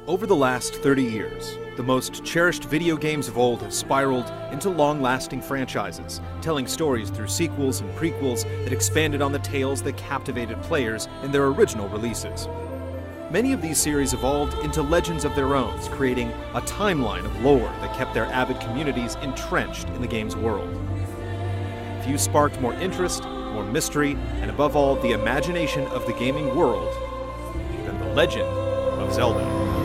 Over the last 30 years, the most cherished video games of old have spiraled into long-lasting franchises, telling stories through sequels and prequels that expanded on the tales that captivated players in their original releases. Many of these series evolved into legends of their own, creating a timeline of lore that kept their avid communities entrenched in the game's world. Few sparked more interest, more mystery, and above all, the imagination of the gaming world than the legend of Zelda.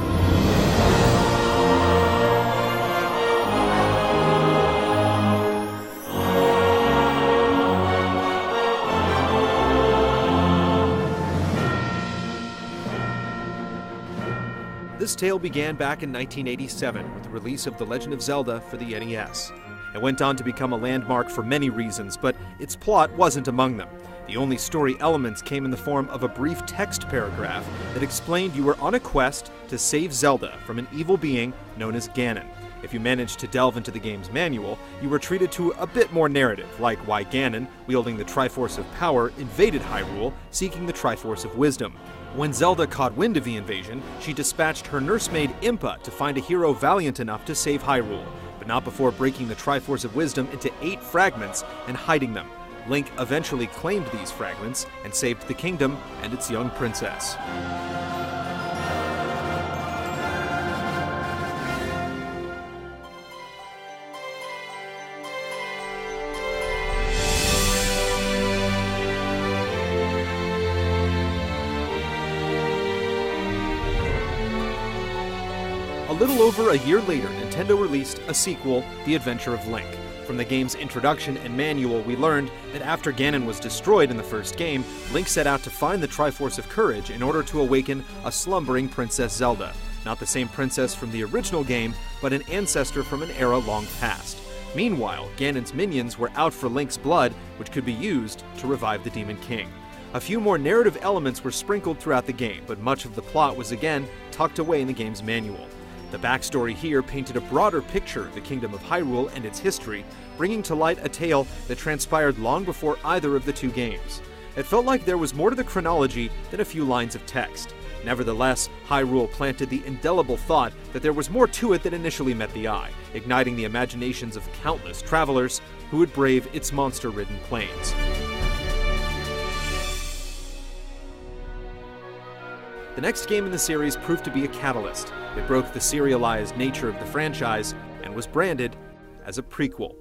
This tale began back in 1987 with the release of The Legend of Zelda for the NES. It went on to become a landmark for many reasons, but its plot wasn't among them. The only story elements came in the form of a brief text paragraph that explained you were on a quest to save Zelda from an evil being known as Ganon. If you managed to delve into the game's manual, you were treated to a bit more narrative, like why Ganon, wielding the Triforce of Power, invaded Hyrule, seeking the Triforce of Wisdom. When Zelda caught wind of the invasion, she dispatched her nursemaid Impa to find a hero valiant enough to save Hyrule, but not before breaking the Triforce of Wisdom into 8 fragments and hiding them. Link eventually claimed these fragments and saved the kingdom and its young princess. A little over a year later, Nintendo released a sequel, The Adventure of Link. From the game's introduction and manual, we learned that after Ganon was destroyed in the first game, Link set out to find the Triforce of Courage in order to awaken a slumbering Princess Zelda. Not the same princess from the original game, but an ancestor from an era long past. Meanwhile, Ganon's minions were out for Link's blood, which could be used to revive the Demon King. A few more narrative elements were sprinkled throughout the game, but much of the plot was again tucked away in the game's manual. The backstory here painted a broader picture of the Kingdom of Hyrule and its history, bringing to light a tale that transpired long before either of the two games. It felt like there was more to the chronology than a few lines of text. Nevertheless, Hyrule planted the indelible thought that there was more to it than initially met the eye, igniting the imaginations of countless travelers who would brave its monster-ridden plains. The next game in the series proved to be a catalyst. It broke the serialized nature of the franchise and was branded as a prequel.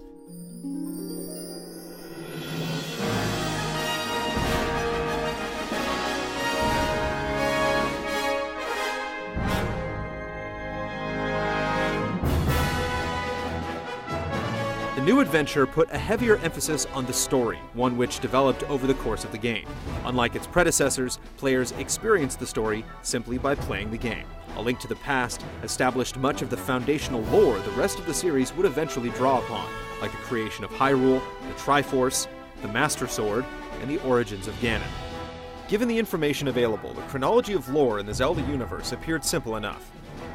The new adventure put a heavier emphasis on the story, one which developed over the course of the game. Unlike its predecessors, players experienced the story simply by playing the game. A Link to the Past established much of the foundational lore the rest of the series would eventually draw upon, like the creation of Hyrule, the Triforce, the Master Sword, and the origins of Ganon. Given the information available, the chronology of lore in the Zelda universe appeared simple enough.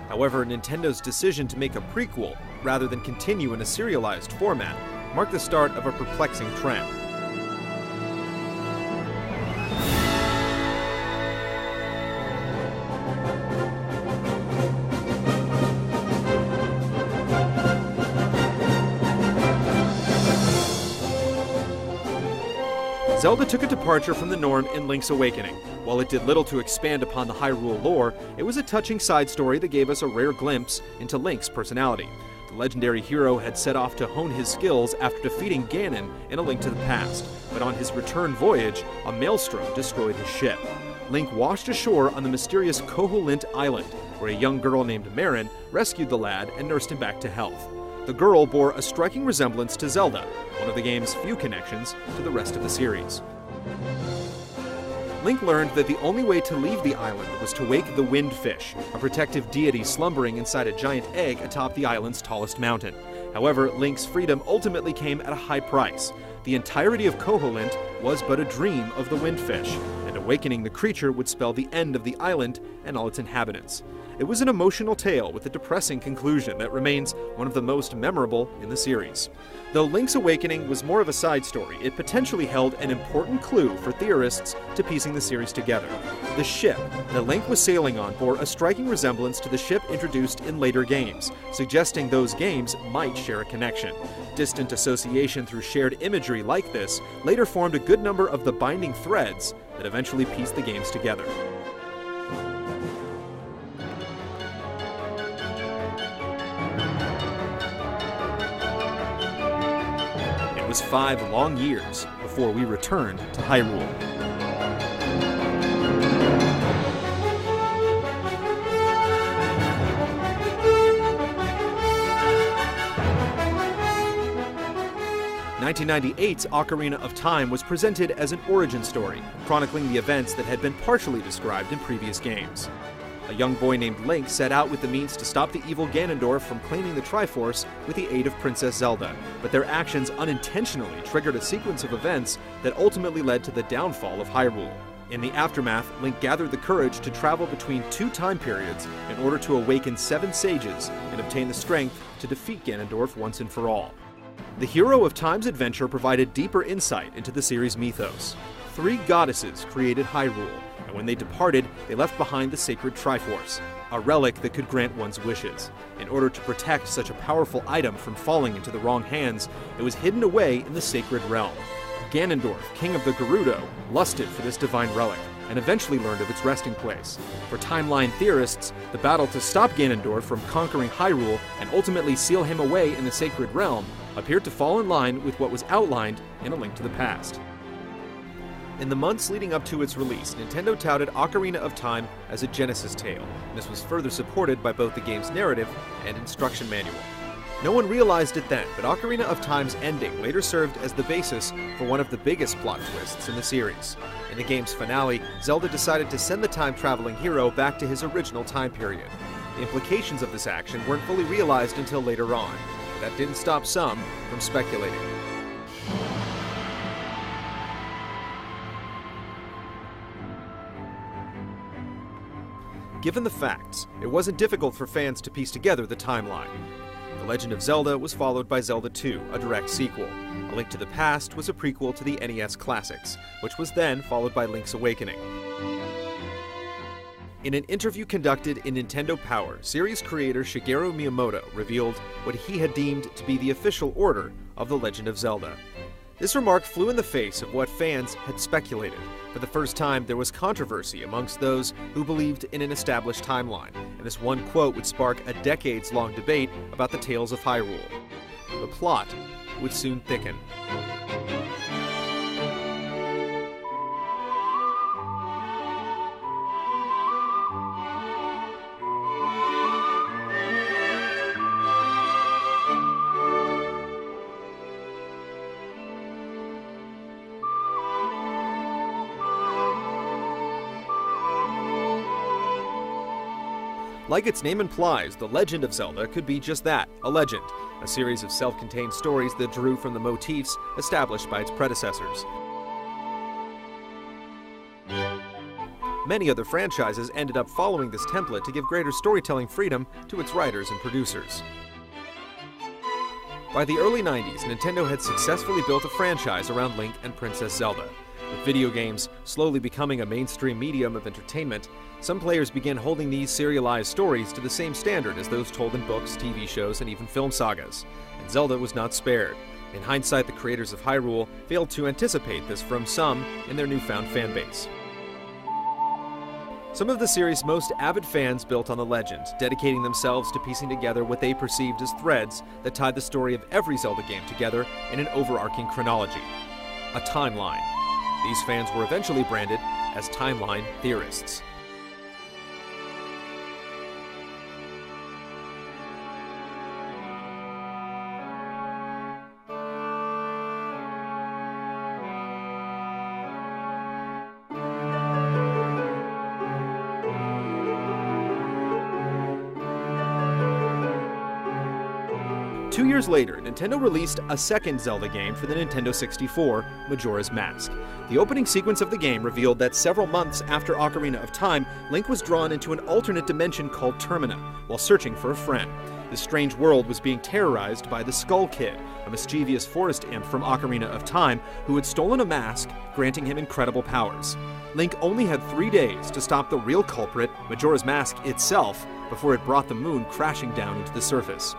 However, Nintendo's decision to make a prequel, rather than continue in a serialized format, marked the start of a perplexing trend. Zelda took a departure from the norm in Link's Awakening. While it did little to expand upon the Hyrule lore, it was a touching side story that gave us a rare glimpse into Link's personality. The legendary hero had set off to hone his skills after defeating Ganon in A Link to the Past, but on his return voyage, a maelstrom destroyed his ship. Link washed ashore on the mysterious Koholint Island, where a young girl named Marin rescued the lad and nursed him back to health. The girl bore a striking resemblance to Zelda, one of the game's few connections to the rest of the series. Link learned that the only way to leave the island was to wake the Windfish, a protective deity slumbering inside a giant egg atop the island's tallest mountain. However, Link's freedom ultimately came at a high price. The entirety of Koholint was but a dream of the Windfish, and to Awakening the creature would spell the end of the island and all its inhabitants. It was an emotional tale with a depressing conclusion that remains one of the most memorable in the series. Though Link's Awakening was more of a side story, it potentially held an important clue for theorists to piecing the series together. The ship that Link was sailing on bore a striking resemblance to the ship introduced in later games, suggesting those games might share a connection. Distant association through shared imagery like this later formed a good number of the binding threads that eventually pieced the games together. It was 5 long years before we returned to Hyrule. In 1998's Ocarina of Time was presented as an origin story, chronicling the events that had been partially described in previous games. A young boy named Link set out with the means to stop the evil Ganondorf from claiming the Triforce with the aid of Princess Zelda, but their actions unintentionally triggered a sequence of events that ultimately led to the downfall of Hyrule. In the aftermath, Link gathered the courage to travel between 2 time periods in order to awaken 7 sages and obtain the strength to defeat Ganondorf once and for all. The Hero of Time's adventure provided deeper insight into the series' mythos. 3 goddesses created Hyrule, and when they departed, they left behind the sacred Triforce, a relic that could grant one's wishes. In order to protect such a powerful item from falling into the wrong hands, it was hidden away in the sacred realm. Ganondorf, king of the Gerudo, lusted for this divine relic, and eventually learned of its resting place. For timeline theorists, the battle to stop Ganondorf from conquering Hyrule and ultimately seal him away in the sacred realm appeared to fall in line with what was outlined in A Link to the Past. In the months leading up to its release, Nintendo touted Ocarina of Time as a Genesis tale, and this was further supported by both the game's narrative and instruction manual. No one realized it then, but Ocarina of Time's ending later served as the basis for one of the biggest plot twists in the series. In the game's finale, Zelda decided to send the time-traveling hero back to his original time period. The implications of this action weren't fully realized until later on, but that didn't stop some from speculating. Given the facts, it wasn't difficult for fans to piece together the timeline. The Legend of Zelda was followed by Zelda 2, a direct sequel. A Link to the Past was a prequel to the NES classics, which was then followed by Link's Awakening. In an interview conducted in Nintendo Power, series creator Shigeru Miyamoto revealed what he had deemed to be the official order of The Legend of Zelda. This remark flew in the face of what fans had speculated. For the first time, there was controversy amongst those who believed in an established timeline, and this one quote would spark a decades-long debate about the tales of Hyrule. The plot would soon thicken. Like its name implies, The Legend of Zelda could be just that, a legend, a series of self-contained stories that drew from the motifs established by its predecessors. Many other franchises ended up following this template to give greater storytelling freedom to its writers and producers. By the early 90s, Nintendo had successfully built a franchise around Link and Princess Zelda. With video games slowly becoming a mainstream medium of entertainment, some players began holding these serialized stories to the same standard as those told in books, TV shows, and even film sagas. And Zelda was not spared. In hindsight, the creators of Hyrule failed to anticipate this from some in their newfound fanbase. Some of the series' most avid fans built on the legend, dedicating themselves to piecing together what they perceived as threads that tied the story of every Zelda game together in an overarching chronology, a timeline. These fans were eventually branded as timeline theorists. 2 years later, Nintendo released a second Zelda game for the Nintendo 64, Majora's Mask. The opening sequence of the game revealed that several months after Ocarina of Time, Link was drawn into an alternate dimension called Termina, while searching for a friend. This strange world was being terrorized by the Skull Kid, a mischievous forest imp from Ocarina of Time who had stolen a mask, granting him incredible powers. Link only had 3 days to stop the real culprit, Majora's Mask itself, before it brought the moon crashing down into the surface.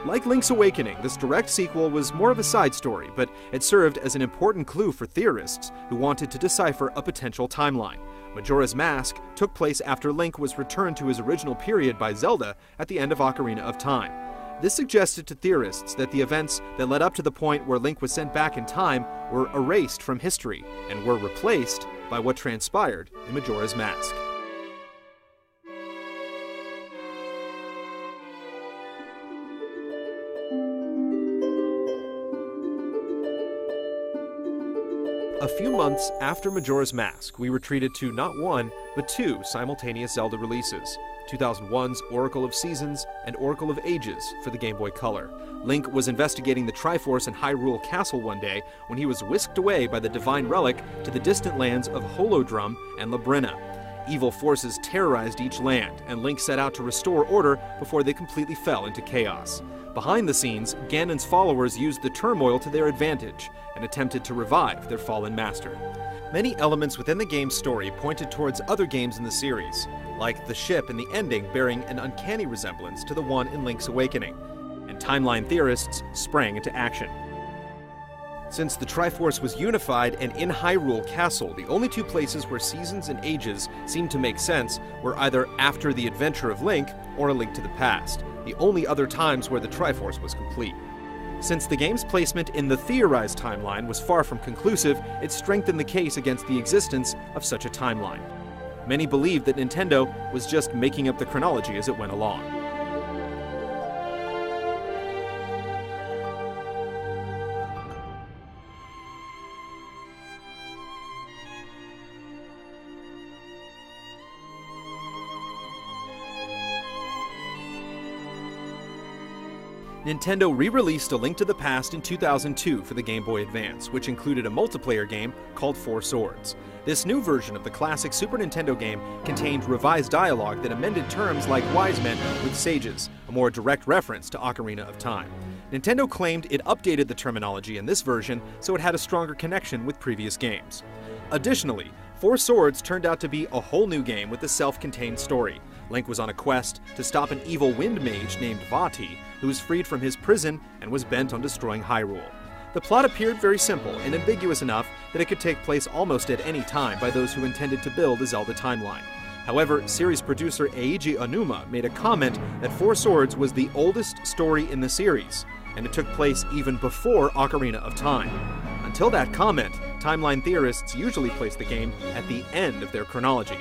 Like Link's Awakening, this direct sequel was more of a side story, but it served as an important clue for theorists who wanted to decipher a potential timeline. Majora's Mask took place after Link was returned to his original period by Zelda at the end of Ocarina of Time. This suggested to theorists that the events that led up to the point where Link was sent back in time were erased from history and were replaced by what transpired in Majora's Mask. A few months after Majora's Mask, we were treated to not one, but two simultaneous Zelda releases, 2001's Oracle of Seasons and Oracle of Ages for the Game Boy Color. Link was investigating the Triforce in Hyrule Castle one day when he was whisked away by the Divine Relic to the distant lands of Holodrum and Labrynna. Evil forces terrorized each land, and Link set out to restore order before they completely fell into chaos. Behind the scenes, Ganon's followers used the turmoil to their advantage and attempted to revive their fallen master. Many elements within the game's story pointed towards other games in the series, like the ship and the ending bearing an uncanny resemblance to the one in Link's Awakening, and timeline theorists sprang into action. Since the Triforce was unified and in Hyrule Castle, the only two places where Seasons and Ages seemed to make sense were either after the adventure of Link or A Link to the Past, the only other times where the Triforce was complete. Since the game's placement in the theorized timeline was far from conclusive, it strengthened the case against the existence of such a timeline. Many believed that Nintendo was just making up the chronology as it went along. Nintendo re-released A Link to the Past in 2002 for the Game Boy Advance, which included a multiplayer game called Four Swords. This new version of the classic Super Nintendo game contained revised dialogue that amended terms like wise men with sages, a more direct reference to Ocarina of Time. Nintendo claimed it updated the terminology in this version so it had a stronger connection with previous games. Additionally, Four Swords turned out to be a whole new game with a self-contained story. Link was on a quest to stop an evil wind mage named Vati, who was freed from his prison and was bent on destroying Hyrule. The plot appeared very simple and ambiguous enough that it could take place almost at any time by those who intended to build a Zelda timeline. However, series producer Eiji Aonuma made a comment that Four Swords was the oldest story in the series, and it took place even before Ocarina of Time. Until that comment, timeline theorists usually place the game at the end of their chronology.